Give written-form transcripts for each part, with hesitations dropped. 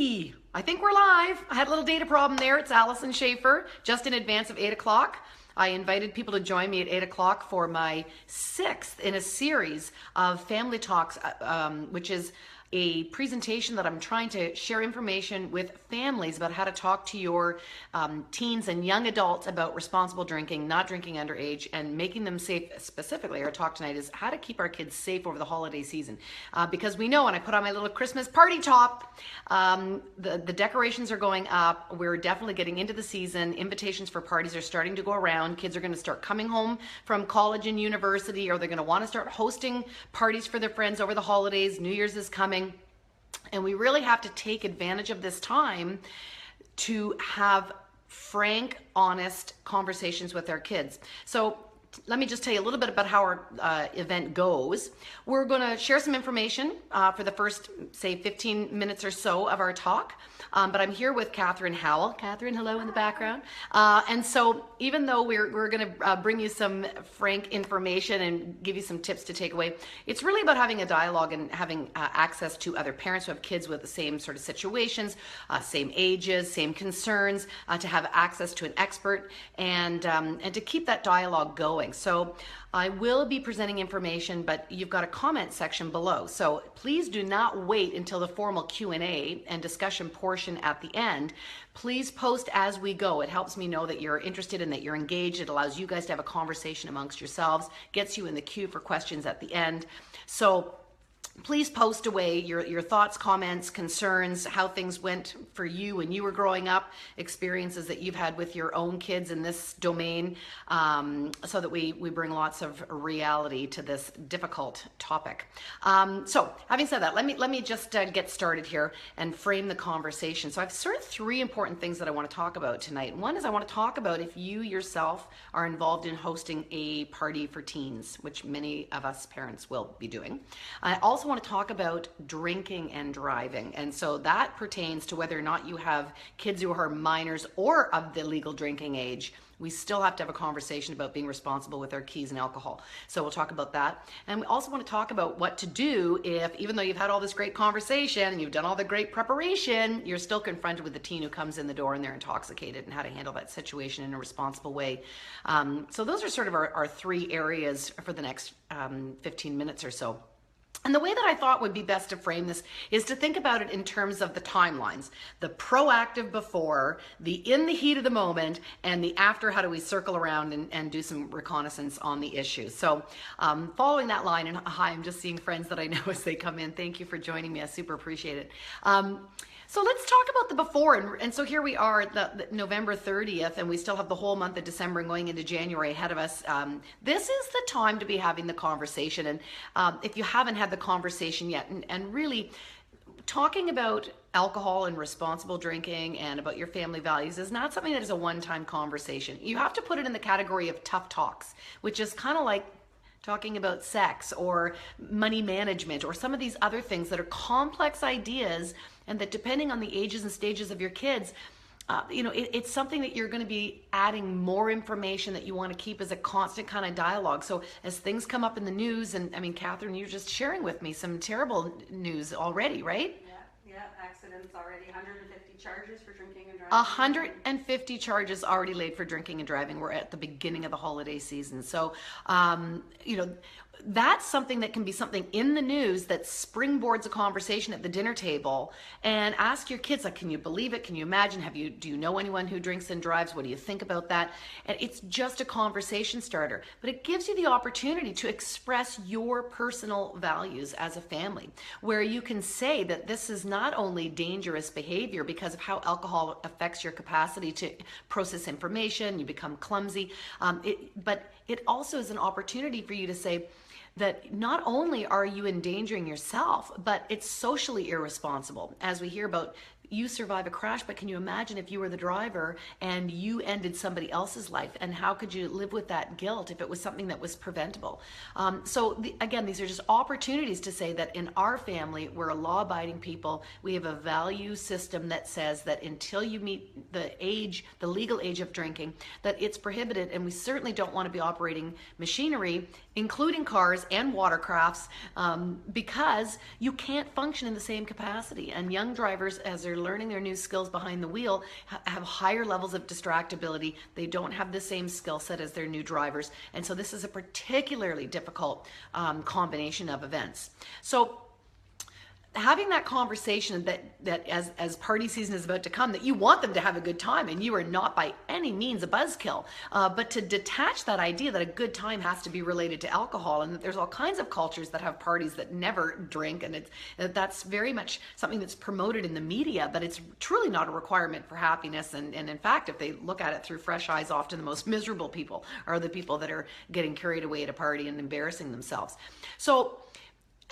Hey, I think we're live. I had a little data problem there. It's Allison Schaefer, just in advance of 8 o'clock. I invited people to join me at 8 o'clock for my 6th in a series of family talks, which is a presentation that I'm trying to share information with families about how to talk to your teens and young adults about responsible drinking, not drinking underage, and making them safe. Specifically, our talk tonight is how to keep our kids safe over the holiday season. Because we know, and I put on my little Christmas party top, the decorations are going up. We're definitely getting into the season. Invitations for parties are starting to go around. Kids are going to start coming home from college and university, or they're going to want to start hosting parties for their friends over the holidays. New Year's is coming. And we really have to take advantage of this time to have frank, honest conversations with our kids. So let me just tell you a little bit about how our event goes. We're going to share some information for the first, say, 15 minutes or so of our talk. But I'm here with Catherine Howell. Catherine, hello in the background. And so even though we're going to bring you some frank information and give you some tips to take away, it's really about having a dialogue and having access to other parents who have kids with the same sort of situations, same ages, same concerns, to have access to an expert and to keep that dialogue going. So I will be presenting information, but you've got a comment section below. So please do not wait until the formal Q&A and discussion portion at the end. Please post as we go. It helps me know that you're interested and that you're engaged. It allows you guys to have a conversation amongst yourselves, gets you in the queue for questions at the end. So please post away your thoughts, comments, concerns, how things went for you when you were growing up, experiences that you've had with your own kids in this domain, so that we bring lots of reality to this difficult topic. So having said that, let me just get started here and frame the conversation. So I have sort of 3 important things that I want to talk about tonight. One is I want to talk about if you yourself are involved in hosting a party for teens, which many of us parents will be doing. I also want to talk about drinking and driving, and so that pertains to whether or not you have kids who are minors or of the legal drinking age. We still have to have a conversation about being responsible with our keys and alcohol. So we'll talk about that. And we also want to talk about what to do if, even though you've had all this great conversation and you've done all the great preparation, you're still confronted with the teen who comes in the door and they're intoxicated, and how to handle that situation in a responsible way. So those are sort of our 3 areas for the next 15 minutes or so. And the way that I thought would be best to frame this is to think about it in terms of the timelines, the proactive before, the in the heat of the moment, and the after, how do we circle around and do some reconnaissance on the issue. So following that line, and hi, I'm just seeing friends that I know as they come in. Thank you for joining me. I super appreciate it. So let's talk about the before, and so here we are at the November 30th, and we still have the whole month of December and going into January ahead of us. This is the time to be having the conversation, and if you haven't had the conversation yet, and really talking about alcohol and responsible drinking and about your family values is not something that is a one-time conversation. You have to put it in the category of tough talks, which is kind of like talking about sex or money management or some of these other things that are complex ideas, and that depending on the ages and stages of your kids, it's something that you're going to be adding more information that you want to keep as a constant kind of dialogue. So as things come up in the news, and I mean, Catherine, you're just sharing with me some terrible news already, right? Yeah, accidents already, 150 charges for drinking and driving. 150 charges already laid for drinking and driving. We're at the beginning of the holiday season. So, that's something that can be something in the news that springboards a conversation at the dinner table, and ask your kids, like, can you believe it? Can you imagine? Do you know anyone who drinks and drives? What do you think about that? And it's just a conversation starter, but it gives you the opportunity to express your personal values as a family, where you can say that this is not only dangerous behavior because of how alcohol affects your capacity to process information, you become clumsy, but it also is an opportunity for you to say that not only are you endangering yourself, but it's socially irresponsible. As we hear about, you survive a crash, but can you imagine if you were the driver and you ended somebody else's life? And how could you live with that guilt if it was something that was preventable? Again, these are just opportunities to say that in our family, we're a law-abiding people. We have a value system that says that until you meet the legal age of drinking, that it's prohibited. And we certainly don't want to be operating machinery including cars and watercrafts, because you can't function in the same capacity. And young drivers, as they're learning their new skills behind the wheel, have higher levels of distractibility. They don't have the same skill set as their new drivers. And so this is a particularly difficult combination of events. So having that conversation that as party season is about to come, that you want them to have a good time, and you are not by any means a buzzkill, but to detach that idea that a good time has to be related to alcohol, and that there's all kinds of cultures that have parties that never drink, and that's very much something that's promoted in the media, but it's truly not a requirement for happiness. And in fact, if they look at it through fresh eyes, often the most miserable people are the people that are getting carried away at a party and embarrassing themselves. So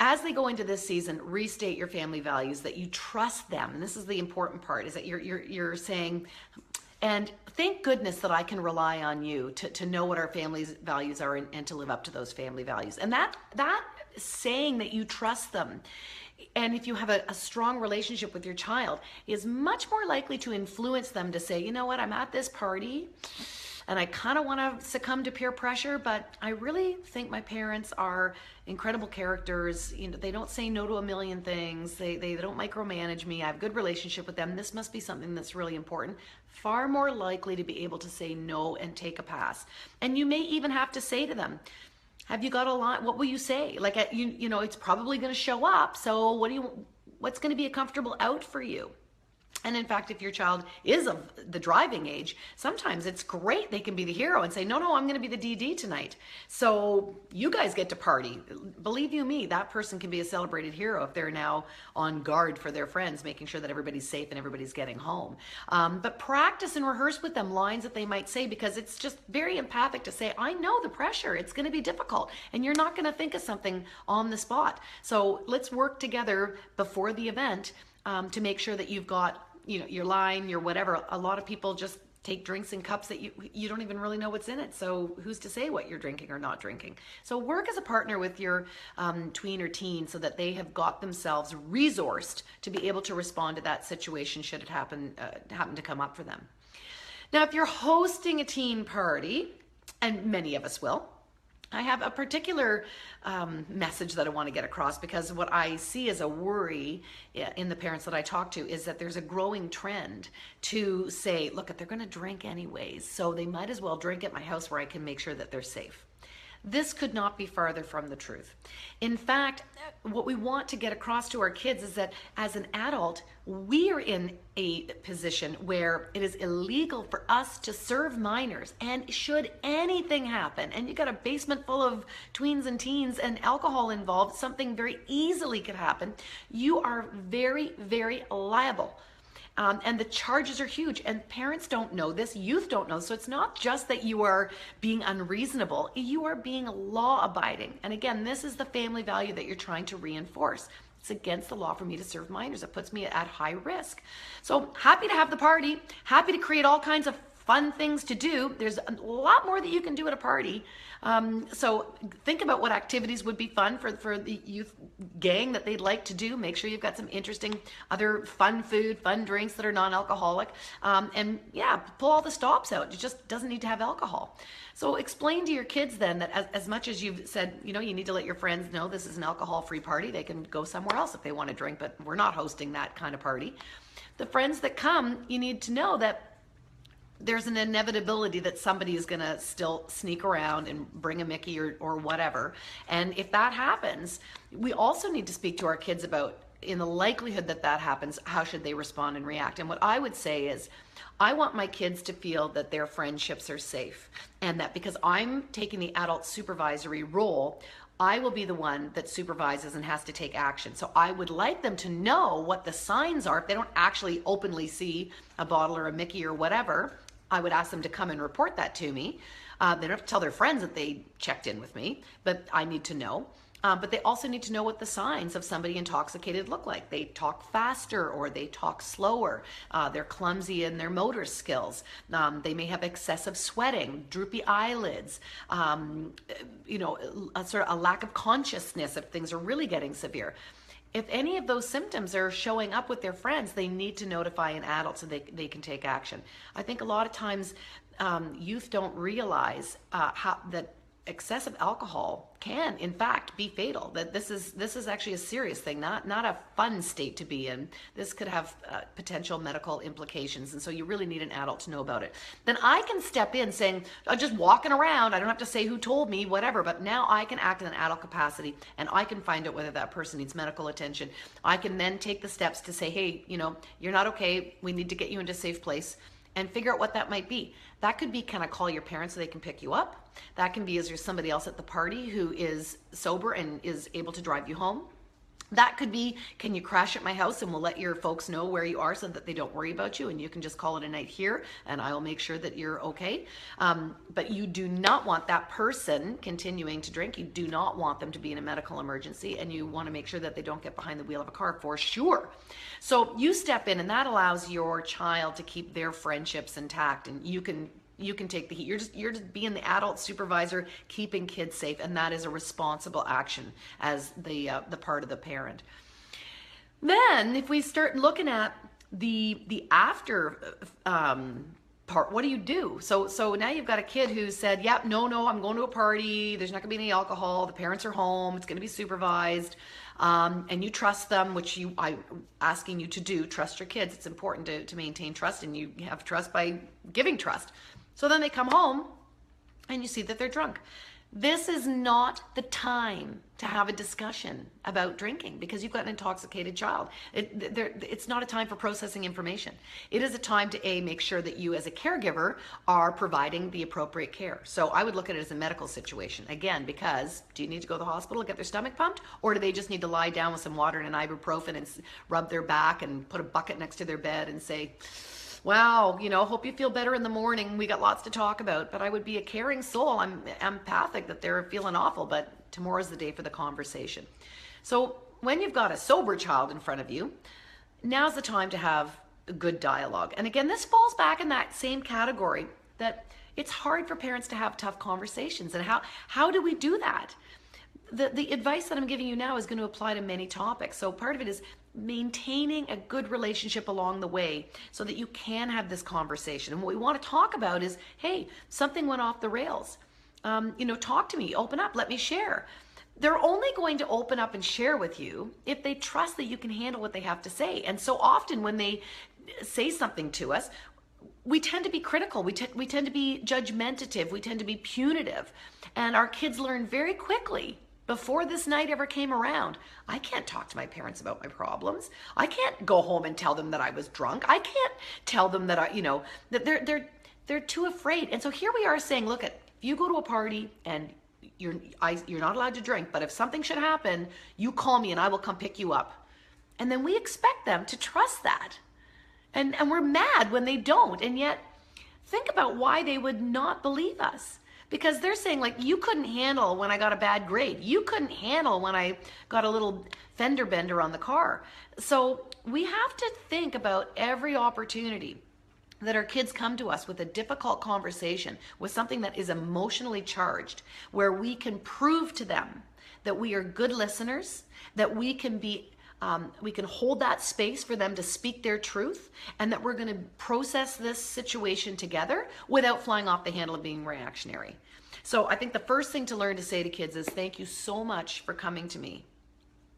as they go into this season, restate your family values, that you trust them. And this is the important part, is that you're saying, and thank goodness that I can rely on you to know what our family's values are, and to live up to those family values. And that saying that you trust them, and if you have a strong relationship with your child, is much more likely to influence them to say, you know what, I'm at this party and I kind of want to succumb to peer pressure, but I really think my parents are incredible characters. You know, they don't say no to a million things. They don't micromanage me. I have a good relationship with them. This must be something that's really important. Far more likely to be able to say no and take a pass. And you may even have to say to them, have you got a lot? What will you say? Like, you know, it's probably going to show up. So what's going to be a comfortable out for you? And in fact, if your child is of the driving age, sometimes it's great. They can be the hero and say, no, I'm going to be the DD tonight. So you guys get to party. Believe you me, that person can be a celebrated hero if they're now on guard for their friends, making sure that everybody's safe and everybody's getting home. But practice and rehearse with them lines that they might say, because it's just very empathic to say, I know the pressure. It's going to be difficult. And you're not going to think of something on the spot. So let's work together before the event to make sure that you've got, you know, your line, your whatever. A lot of people just take drinks in cups that you don't even really know what's in it. So who's to say what you're drinking or not drinking? So work as a partner with your tween or teen, so that they have got themselves resourced to be able to respond to that situation should it happen to come up for them. Now, if you're hosting a teen party, and many of us will, I have a particular message that I want to get across, because what I see as a worry in the parents that I talk to is that there's a growing trend to say, look, they're going to drink anyways, so they might as well drink at my house where I can make sure that they're safe. This could not be farther from the truth. In fact, what we want to get across to our kids is that as an adult, we are in a position where it is illegal for us to serve minors. And should anything happen, and you got a basement full of tweens and teens and alcohol involved, something very easily could happen. You are very, very liable. And the charges are huge, and parents don't know this, youth don't know. So it's not just that you are being unreasonable, you are being law abiding. And again, this is the family value that you're trying to reinforce. It's against the law for me to serve minors. It puts me at high risk. So happy to have the party, happy to create all kinds of fun things to do. There's a lot more that you can do at a party. So think about what activities would be fun for the youth gang that they'd like to do. Make sure you've got some interesting other fun food, fun drinks that are non-alcoholic. And yeah, pull all the stops out. It just doesn't need to have alcohol. So explain to your kids then that as much as you've said, you know, you need to let your friends know this is an alcohol-free party, they can go somewhere else if they want to drink, but we're not hosting that kind of party. The friends that come, you need to know that there's an inevitability that somebody is going to still sneak around and bring a Mickey or whatever. And if that happens, we also need to speak to our kids about, in the likelihood that that happens, how should they respond and react. And what I would say is, I want my kids to feel that their friendships are safe, and that because I'm taking the adult supervisory role, I will be the one that supervises and has to take action. So I would like them to know what the signs are. If they don't actually openly see a bottle or a Mickey or whatever, I would ask them to come and report that to me. They don't have to tell their friends that they checked in with me, but I need to know. But they also need to know what the signs of somebody intoxicated look like. They talk faster or they talk slower. They're clumsy in their motor skills. They may have excessive sweating, droopy eyelids, you know, a sort of a lack of consciousness if things are really getting severe. If any of those symptoms are showing up with their friends, they need to notify an adult so they can take action. I think a lot of times youth don't realize excessive alcohol can, in fact, be fatal. That this is actually a serious thing, not a fun state to be in. This could have potential medical implications, and so you really need an adult to know about it. Then I can step in saying, I'm just walking around, I don't have to say who told me, whatever, but now I can act in an adult capacity, and I can find out whether that person needs medical attention. I can then take the steps to say, hey, you're not okay, we need to get you into a safe place, and figure out what that might be. That could be, can I call your parents so they can pick you up? That can be, is there somebody else at the party who is sober and is able to drive you home? That could be, can you crash at my house and we'll let your folks know where you are so that they don't worry about you and you can just call it a night here and I'll make sure that you're okay. But you do not want that person continuing to drink. You do not want them to be in a medical emergency, and you want to make sure that they don't get behind the wheel of a car for sure. So you step in, and that allows your child to keep their friendships intact, and you can take the heat. You're just being the adult supervisor, keeping kids safe, and that is a responsible action as the part of the parent. Then, if we start looking at the after part, what do you do? So now you've got a kid who said, "Yep, no, I'm going to a party. There's not going to be any alcohol. The parents are home. It's going to be supervised." And you trust them, which I'm asking you to do. Trust your kids. It's important to maintain trust, and you have trust by giving trust. So then they come home and you see that they're drunk. This is not the time to have a discussion about drinking because you've got an intoxicated child. It's not a time for processing information. It is a time to make sure that you as a caregiver are providing the appropriate care. So I would look at it as a medical situation. Again, because do you need to go to the hospital to get their stomach pumped, or do they just need to lie down with some water and an ibuprofen and rub their back and put a bucket next to their bed and say, wow, hope you feel better in the morning. We got lots to talk about. But I would be a caring soul. I'm empathic that they're feeling awful, but tomorrow's the day for the conversation. So when you've got a sober child in front of you, now's the time to have a good dialogue. And again, this falls back in that same category that it's hard for parents to have tough conversations. And how do we do that? The advice that I'm giving you now is going to apply to many topics. So part of it is maintaining a good relationship along the way so that you can have this conversation. And what we want to talk about is, hey, something went off the rails. Talk to me, open up, let me share. They're only going to open up and share with you if they trust that you can handle what they have to say. And so often when they say something to us, we tend to be critical. We tend to be judgmentative. We tend to be punitive. And our kids learn very quickly, before this night ever came around, I can't talk to my parents about my problems. I can't go home and tell them that I was drunk. I can't tell them that that they're too afraid. And so here we are saying, look, if you go to a party and you're not allowed to drink, but if something should happen, you call me and I will come pick you up. And then we expect them to trust that. And we're mad when they don't. And yet, think about why they would not believe us. Because they're saying, like, you couldn't handle when I got a bad grade. You couldn't handle when I got a little fender bender on the car. So we have to think about every opportunity that our kids come to us with a difficult conversation, with something that is emotionally charged, where we can prove to them that we are good listeners, that we can hold that space for them to speak their truth, and that we're going to process this situation together without flying off the handle of being reactionary. So I think the first thing to learn to say to kids is, thank you so much for coming to me.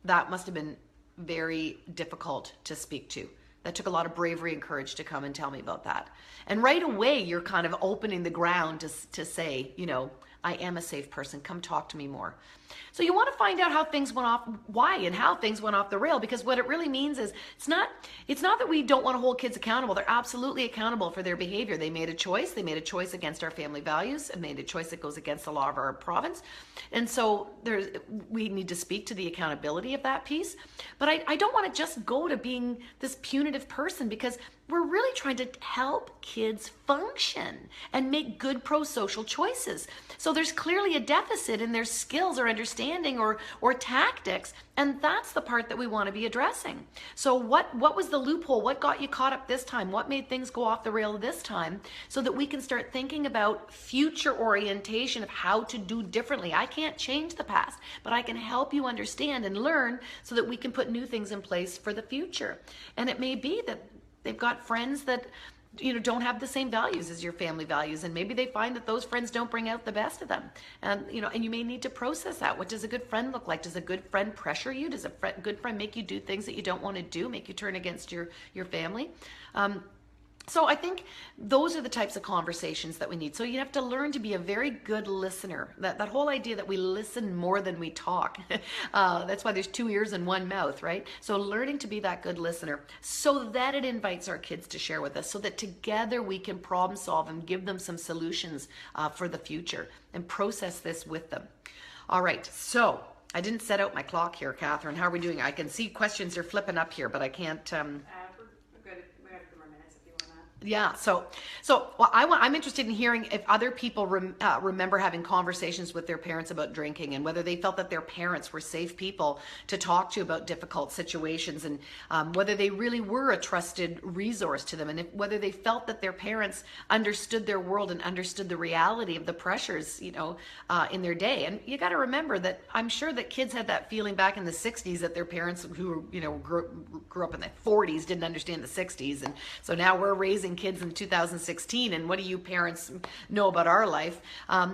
That must have been very difficult to speak to. That took a lot of bravery and courage to come and tell me about that. And right away, you're kind of opening the ground to say, I am a safe person. Come talk to me more. So you want to find out how things went off, why and how things went off the rail, because what it really means is it's not that we don't want to hold kids accountable. They're absolutely accountable for their behavior. They made a choice. They made a choice against our family values and made a choice that goes against the law of our province. And so we need to speak to the accountability of that piece. But I don't want to just go to being this punitive person, because we're really trying to help kids function and make good pro-social choices. So there's clearly a deficit in their skills or understanding or tactics, and that's the part that we want to be addressing. So what was the loophole? What got you caught up this time? What made things go off the rail this time? So that we can start thinking about future orientation of how to do differently. I can't change the past, but I can help you understand and learn so that we can put new things in place for the future. And it may be that they've got friends that don't have the same values as your family values, and maybe they find that those friends don't bring out the best of them, and and you may need to process that. What does a good friend look like? Does a good friend pressure you? Does a good friend make you do things that you don't want to do, make you turn against your family? So I think those are the types of conversations that we need. So you have to learn to be a very good listener. That whole idea that we listen more than we talk. That's why there's 2 ears and 1 mouth, right? So learning to be that good listener so that it invites our kids to share with us, so that together we can problem solve and give them some solutions for the future and process this with them. All right, so I didn't set out my clock here, Catherine. How are we doing? I can see questions are flipping up here, but I can't... We're good. We got a few more minutes if you want to. Yeah, so well, I'm interested in hearing if other people remember having conversations with their parents about drinking, and whether they felt that their parents were safe people to talk to about difficult situations, and whether they really were a trusted resource to them, and whether they felt that their parents understood their world and understood the reality of the pressures, in their day. And you got to remember that I'm sure that kids had that feeling back in the 60s that their parents who grew up in the 40s didn't understand the 60s, and so now we're raising kids in 2016, and what do you parents know about our life?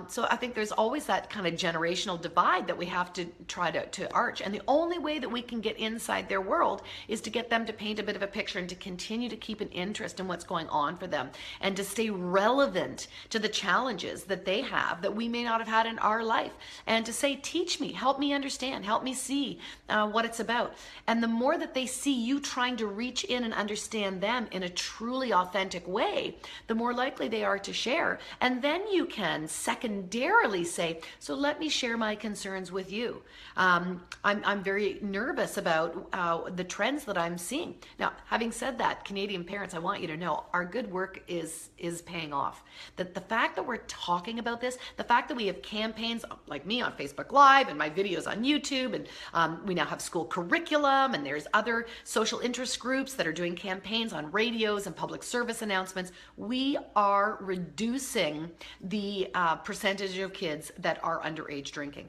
So I think there's always that kind of generational divide that we have to try to arch, and the only way that we can get inside their world is to get them to paint a bit of a picture and to continue to keep an interest in what's going on for them, and to stay relevant to the challenges that they have that we may not have had in our life, and to say, teach me, help me understand, help me see what it's about. And the more that they see you trying to reach in and understand them in a truly authentic way, the more likely they are to share. And then you can secondarily say, so let me share my concerns with you. I'm very nervous about the trends that I'm seeing. Now, having said that, Canadian parents, I want you to know our good work is paying off. That the fact that we're talking about this, the fact that we have campaigns like me on Facebook Live and my videos on YouTube, and we now have school curriculum, and there's other social interest groups that are doing campaigns on radios and public service announcements. We are reducing the percentage of kids that are underage drinking.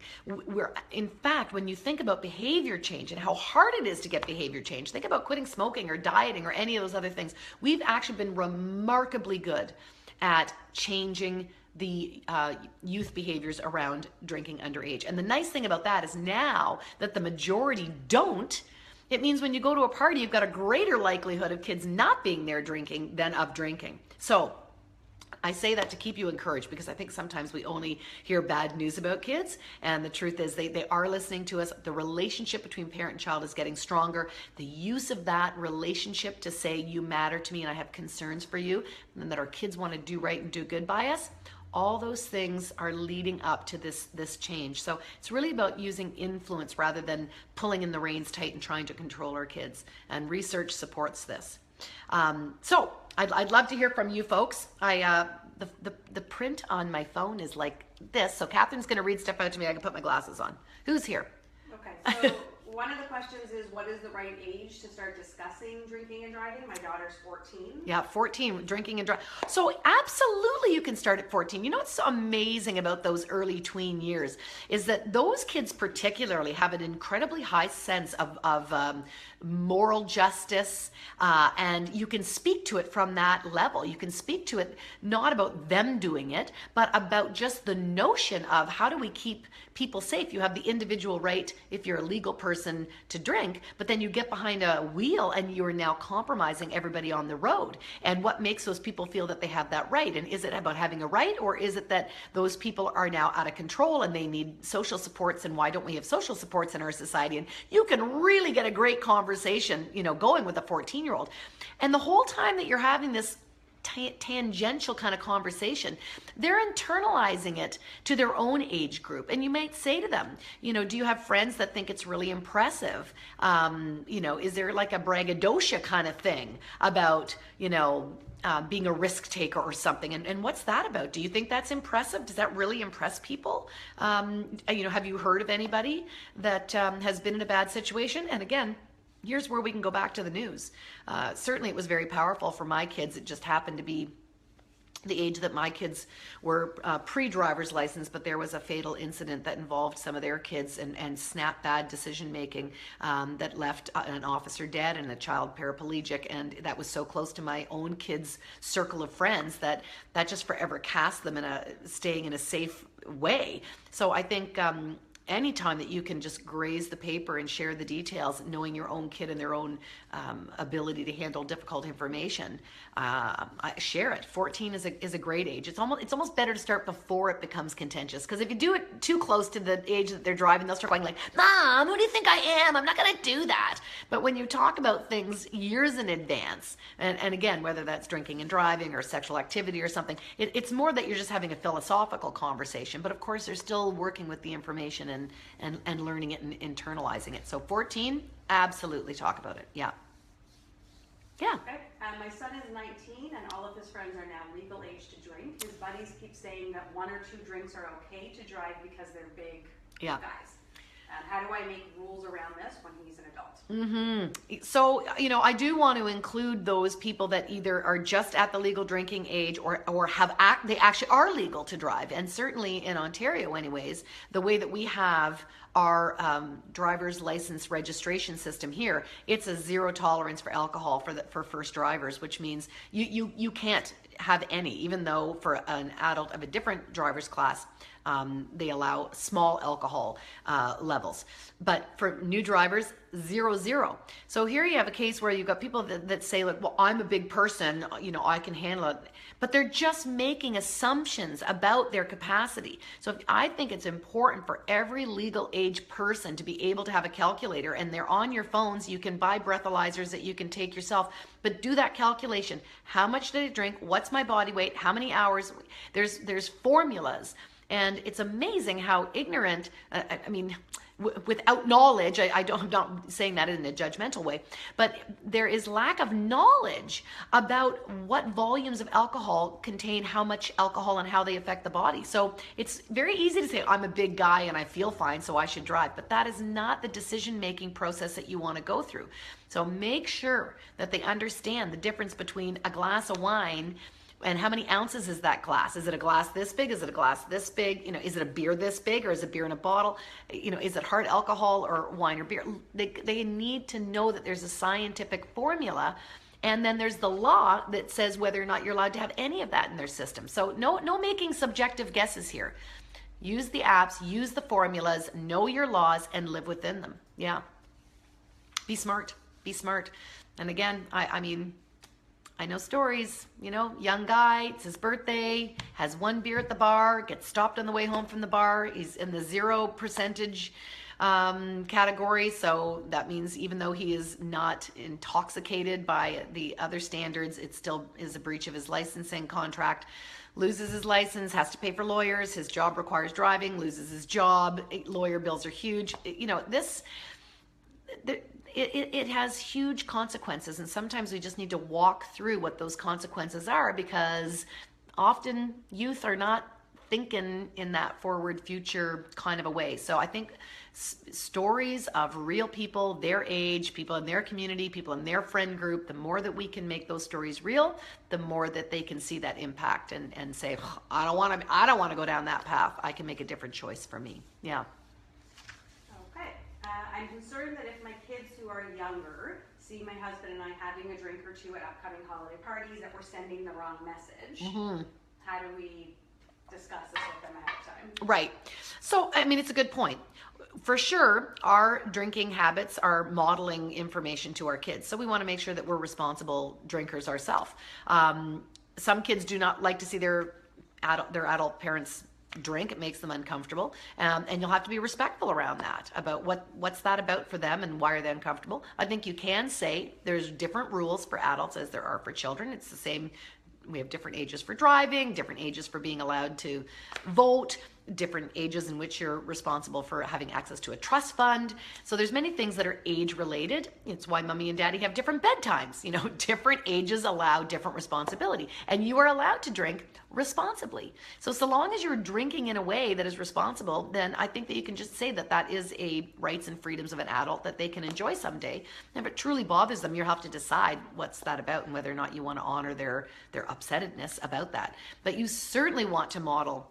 In fact, when you think about behavior change and how hard it is to get behavior change, think about quitting smoking or dieting or any of those other things. We've actually been remarkably good at changing the youth behaviors around drinking underage. And the nice thing about that is now that the majority don't, it means when you go to a party, you've got a greater likelihood of kids not being there drinking than of drinking. So I say that to keep you encouraged, because I think sometimes we only hear bad news about kids, and the truth is they are listening to us. The relationship between parent and child is getting stronger. The use of that relationship to say, you matter to me and I have concerns for you, and that our kids want to do right and do good by us, all those things are leading up to this change. So it's really about using influence rather than pulling in the reins tight and trying to control our kids. And research supports this. So I'd love to hear from you folks. The print on my phone is like this. So Catherine's going to read stuff out to me. I can put my glasses on. Who's here? Okay. So one of the questions is, what is the right age to start discussing drinking and driving? My daughter's 14. Yeah, 14, drinking and driving. So absolutely you can start at 14. You know what's so amazing about those early tween years is that those kids particularly have an incredibly high sense of moral justice, and you can speak to it from that level. You can speak to it not about them doing it, but about just the notion of how do we keep people safe. You have the individual right, if you're a legal person, to drink, but then you get behind a wheel and you're now compromising everybody on the road. And what makes those people feel that they have that right? And is it about having a right, or is it that those people are now out of control and they need social supports, and why don't we have social supports in our society? And you can really get a great conversation, going with a 14-year-old. And the whole time that you're having this tangential kind of conversation, they're internalizing it to their own age group. And you might say to them, do you have friends that think it's really impressive? Is there like a braggadocio kind of thing about, being a risk taker or something? And what's that about? Do you think that's impressive? Does that really impress people? Have you heard of anybody that has been in a bad situation? And again, here's where we can go back to the news. Certainly it was very powerful for my kids. It just happened to be the age that my kids were pre-driver's license, but there was a fatal incident that involved some of their kids and snap bad decision making that left an officer dead and a child paraplegic, and that was so close to my own kids' circle of friends that just forever cast them in staying in a safe way. So I think anytime that you can just graze the paper and share the details, knowing your own kid and their own ability to handle difficult information, share it. 14 is a great age. It's almost better to start before it becomes contentious, because if you do it too close to the age that they're driving, they'll start going like, "Mom, who do you think I am? I'm not going to do that." But when you talk about things years in advance, and again, whether that's drinking and driving or sexual activity or something, it's more that you're just having a philosophical conversation. But of course, they're still working with the information and learning it and internalizing it. So 14, absolutely talk about it. Yeah. Okay. My son is 19 and all of his friends are now legal age to drink. His buddies keep saying that 1 or 2 drinks are okay to drive because they're big guys. How do I make rules around this when he's an adult? So, I do want to include those people that either are just at the legal drinking age or they actually are legal to drive. And certainly in Ontario anyways, the way that we have our driver's license registration system here, it's a zero tolerance for alcohol for first drivers, which means you can't have any, even though for an adult of a different driver's class, they allow small alcohol levels. But for new drivers, 0. So here you have a case where you've got people that say, like, well, I'm a big person, I can handle it. But they're just making assumptions about their capacity. So I think it's important for every legal age person to be able to have a calculator, and they're on your phones. You can buy breathalyzers that you can take yourself, but do that calculation. How much did I drink? What's my body weight? How many hours? There's formulas. And it's amazing how ignorant, without knowledge, I'm not saying that in a judgmental way, but there is lack of knowledge about what volumes of alcohol contain how much alcohol and how they affect the body. So it's very easy to say, I'm a big guy and I feel fine, so I should drive. But that is not the decision-making process that you want to go through. So make sure that they understand the difference between a glass of wine and how many ounces is that glass? Is it a glass this big? Is it a glass this big? Is it a beer this big, or is it beer in a bottle? Is it hard alcohol or wine or beer? They need to know that there's a scientific formula, and then there's the law that says whether or not you're allowed to have any of that in their system. So no making subjective guesses here. Use the apps, use the formulas, know your laws, and live within them. Yeah. Be smart. Be smart. And again, I know stories, young guy, it's his birthday, has 1 beer at the bar, gets stopped on the way home from the bar. He's in the 0% category. So that means even though he is not intoxicated by the other standards, it still is a breach of his licensing contract. Loses his license, has to pay for lawyers. His job requires driving, loses his job. Lawyer bills are huge. It has huge consequences, and sometimes we just need to walk through what those consequences are, because often youth are not thinking in that forward future kind of a way. So I think stories of real people, their age, people in their community, people in their friend group, the more that we can make those stories real, the more that they can see that impact and say, I don't want to go down that path. I can make a different choice for me. Yeah. I'm concerned that if my kids who are younger see my husband and I having a drink or two at upcoming holiday parties, that we're sending the wrong message. How do we discuss this with them ahead of time? Right. So, it's a good point. For sure, our drinking habits are modeling information to our kids. So we want to make sure that we're responsible drinkers ourselves. Some kids do not like to see their adult parents drink. It makes them uncomfortable, and you'll have to be respectful around that, about what's that about for them and why are they uncomfortable. I think you can say there's different rules for adults as there are for children. It's the same. We have different ages for driving, different ages for being allowed to vote. different ages in which you're responsible for having access to a trust fund. So there's many things that are age related. It's why mommy and daddy have different bedtimes. You know, different ages allow different responsibility, and you are allowed to drink responsibly. So long as you're drinking in a way that is responsible, then I think that you can just say that that is a rights and freedoms of an adult that they can enjoy someday. And if it truly bothers them, you'll have to decide what's that about and whether or not you want to honor their upsettedness about that. But you certainly want to model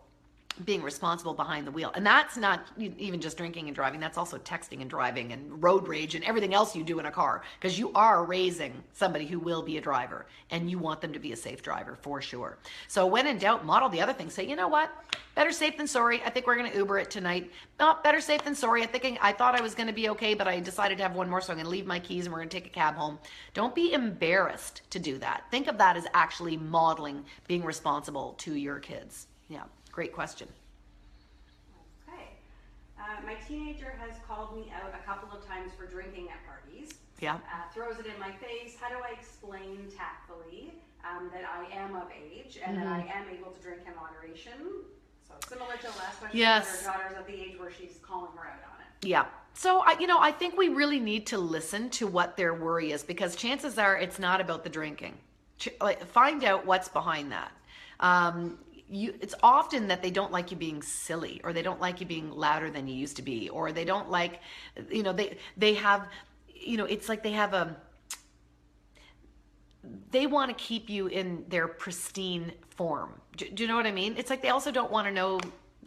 being responsible behind the wheel. And that's not even just drinking and driving. That's also texting and driving and road rage and everything else you do in a car, because you are raising somebody who will be a driver, and you want them to be a safe driver for sure. So when in doubt, model the other thing. Say, you know what? Better safe than sorry. I think we're going to Uber it tonight. No, better safe than sorry. I thought I was going to be okay, but I decided to have one more, so I'm going to leave my keys and we're going to take a cab home. Don't be embarrassed to do that. Think of that as actually modeling being responsible to your kids. Yeah. Great question. Okay. My teenager has called me out a couple of times for drinking at parties. Yeah. Throws it in my face. How do I explain tactfully that I am of age and that I am able to drink in moderation? So similar to the last question, yes. Her daughter's at the age where she's calling her out on it. Yeah. So, I think we really need to listen to what their worry is, because chances are it's not about the drinking. Find out what's behind that. It's often that they don't like you being silly, or they don't like you being louder than you used to be, or they don't like, they have, it's like they want to keep you in their pristine form. Do you know what I mean? It's like they also don't want to know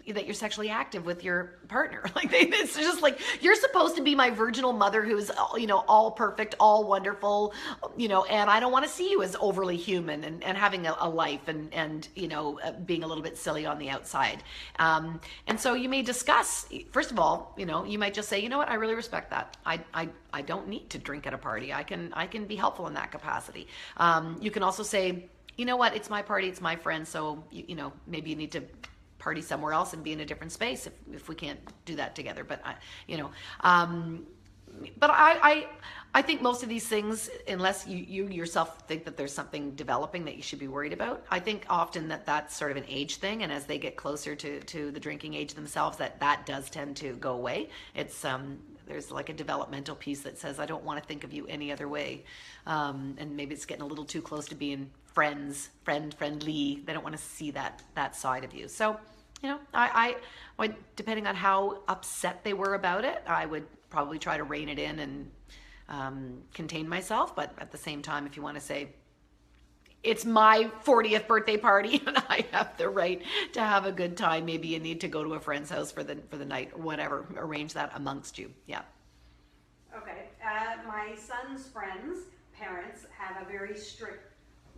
that you're sexually active with your partner. It's just like, you're supposed to be my virginal mother who's, all perfect, all wonderful, and I don't want to see you as overly human and having a life and being a little bit silly on the outside. And so you may discuss, first of all, you might just say, you know what, I really respect that. I don't need to drink at a party. I can be helpful in that capacity. You can also say, you know what, it's my party, it's my friend, so, maybe you need to party somewhere else and be in a different space if we can't do that together. But I think most of these things, unless you yourself think that there's something developing that you should be worried about, I think often that's sort of an age thing, and as they get closer to the drinking age themselves, that does tend to go away. It's there's like a developmental piece that says, I don't want to think of you any other way, and maybe it's getting a little too close to being friendly. They don't want to see that side of you. So, I would, depending on how upset they were about it, I would probably try to rein it in and contain myself. But at the same time, if you want to say, it's my 40th birthday party and I have the right to have a good time, maybe you need to go to a friend's house for the night or whatever. Arrange that amongst you. Yeah. Okay. My son's friends' parents have a very strict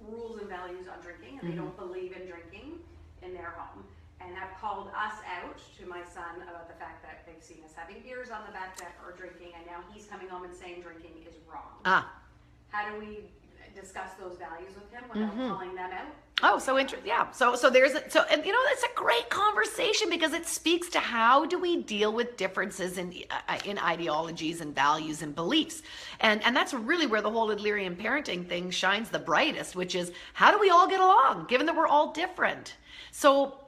rules and values on drinking, and they don't believe in drinking in their home, and have called us out to my son about the fact that they've seen us having beers on the back deck or drinking, and now he's coming home and saying drinking is wrong. How do we discuss those values with him without calling them out? Oh, so interesting. Yeah. So there's it's a great conversation, because it speaks to how do we deal with differences in ideologies and values and beliefs, and that's really where the whole Adlerian parenting thing shines the brightest, which is how do we all get along, given that we're all different. So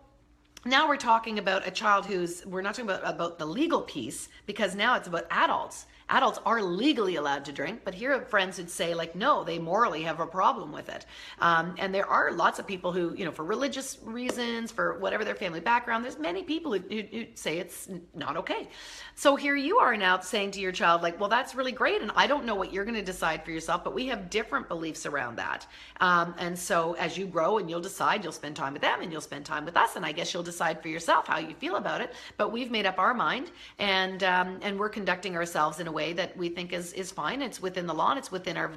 now we're talking about a child we're not talking about the legal piece, because now it's about adults. Adults are legally allowed to drink, but here are friends who'd say, no, they morally have a problem with it. And there are lots of people who, for religious reasons, for whatever their family background, there's many people who say it's not okay. So here you are now saying to your child, well, that's really great, and I don't know what you're going to decide for yourself, but we have different beliefs around that. And so as you grow and you'll decide, you'll spend time with them and you'll spend time with us, and I guess you'll decide for yourself how you feel about it. But we've made up our mind, and we're conducting ourselves in a way that we think is fine. It's within the law, and it's within our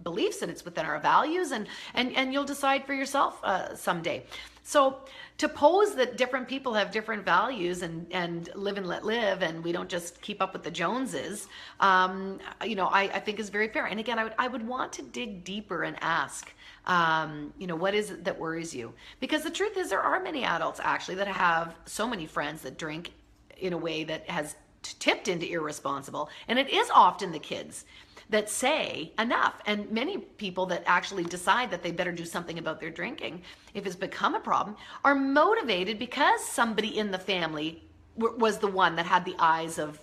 beliefs, and it's within our values, and you'll decide for yourself someday. So to pose that different people have different values and live and let live, and we don't just keep up with the Joneses, I think is very fair. And again, I would want to dig deeper and ask, what is it that worries you? Because the truth is, there are many adults actually that have so many friends that drink in a way that has tipped into irresponsible, and it is often the kids. that say enough. And many people that actually decide that they better do something about their drinking, if it's become a problem, are motivated because somebody in the family was the one that had the eyes of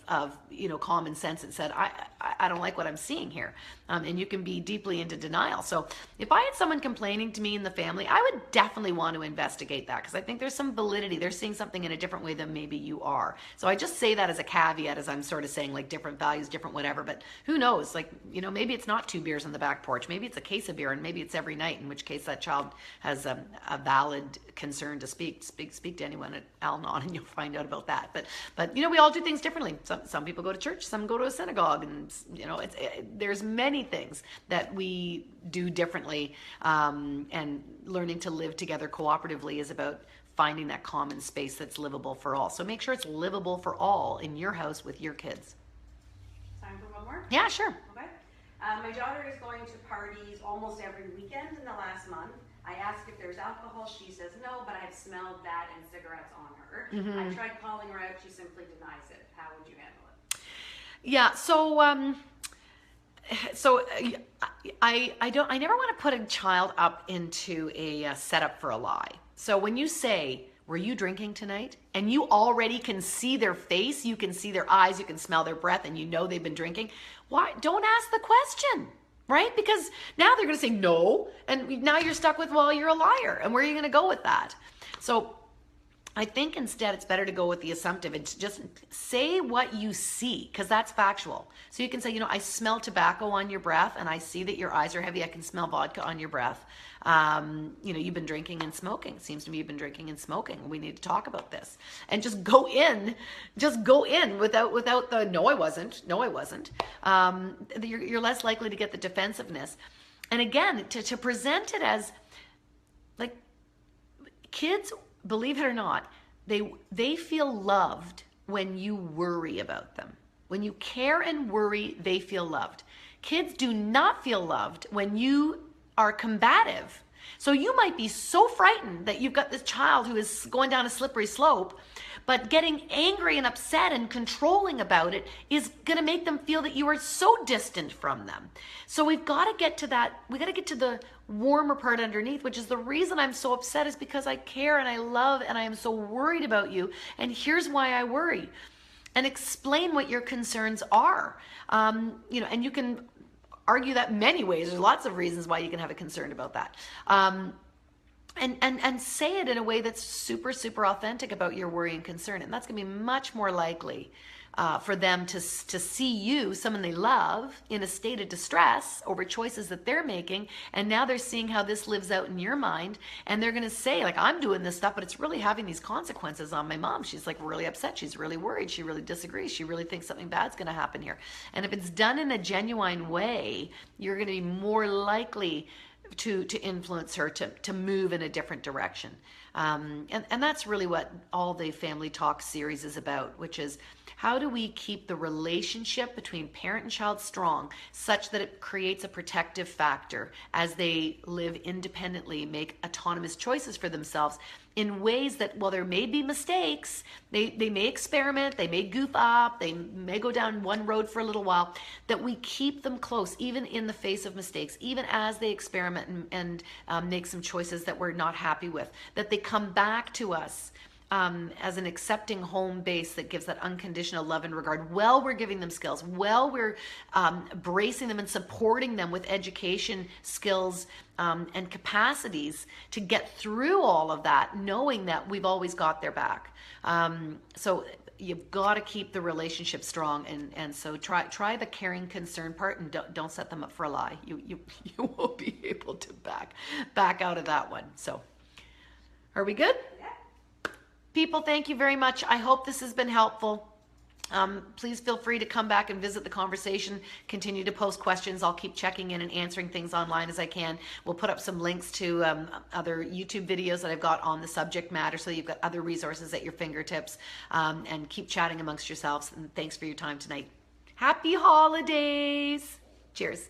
common sense and said, I don't like what I'm seeing here. And you can be deeply into denial. So if I had someone complaining to me in the family, I would definitely want to investigate that, because I think there's some validity. They're seeing something in a different way than maybe you are. So I just say that as a caveat, as I'm sort of saying, like, different values, different whatever. But who knows? Like, maybe it's not 2 beers on the back porch. Maybe it's a case of beer, and maybe it's every night, in which case that child has a valid concern to speak to anyone at Al-Anon, and you'll find out about that. But we all do things differently. Some people go to church, some go to a synagogue, and there's many things that we do differently. And learning to live together cooperatively is about finding that common space that's livable for all. So make sure it's livable for all in your house with your kids. Time for one more? Yeah, sure. Okay. My daughter is going to parties almost every weekend in the last month. I ask if there's alcohol. She says no, but I've smelled that and cigarettes on her. Mm-hmm. I tried calling her out. She simply denies it. How would you handle it? Yeah. I never want to put a child up into a setup for a lie. So when you say, were you drinking tonight? And you already can see their face, you can see their eyes, you can smell their breath, and they've been drinking. Why? Don't ask the question. Right? Because now they're going to say no, and now you're stuck with, well, you're a liar, and where are you going to go with that? So I think instead it's better to go with the assumptive and just say what you see, because that's factual. So you can say, I smell tobacco on your breath, and I see that your eyes are heavy. I can smell vodka on your breath. You've been drinking and smoking. It seems to me you've been drinking and smoking. We need to talk about this. And just go in without the, no, I wasn't. You're less likely to get the defensiveness. And again, to present it as, like, kids, believe it or not, they feel loved when you worry about them. When you care and worry, they feel loved. Kids do not feel loved when you are combative. So you might be so frightened that you've got this child who is going down a slippery slope, but getting angry and upset and controlling about it is going to make them feel that you are so distant from them. So we've got to get to that. We got to get to the warmer part underneath, which is the reason I'm so upset is because I care and I love and I am so worried about you. And here's why I worry. And explain what your concerns are. And you can argue that many ways. There's lots of reasons why you can have a concern about that. And say it in a way that's super, super authentic about your worry and concern. And that's going to be much more likely for them to see you, someone they love, in a state of distress over choices that they're making. And now they're seeing how this lives out in your mind. And they're going to say, like, I'm doing this stuff, but it's really having these consequences on my mom. She's like really upset. She's really worried. She really disagrees. She really thinks something bad's going to happen here. And if it's done in a genuine way, you're going to be more likely to influence her to move in a different direction. And that's really what all the Family Talk series is about, which is how do we keep the relationship between parent and child strong such that it creates a protective factor as they live independently, make autonomous choices for themselves in ways that, while there may be mistakes, they may experiment, they may goof up, they may go down one road for a little while, that we keep them close, even in the face of mistakes, even as they experiment and make some choices that we're not happy with, that they come back to us as an accepting home base that gives that unconditional love and regard. While we're giving them skills, while we're bracing them and supporting them with education skills and capacities to get through all of that, knowing that we've always got their back. So you've got to keep the relationship strong, and so try the caring concern part, and don't set them up for a lie. You won't be able to back out of that one. So are we good? People, thank you very much. I hope this has been helpful. Please feel free to come back and visit the conversation. Continue to post questions. I'll keep checking in and answering things online as I can. We'll put up some links to other YouTube videos that I've got on the subject matter, so you've got other resources at your fingertips, and keep chatting amongst yourselves. And thanks for your time tonight. Happy holidays. Cheers.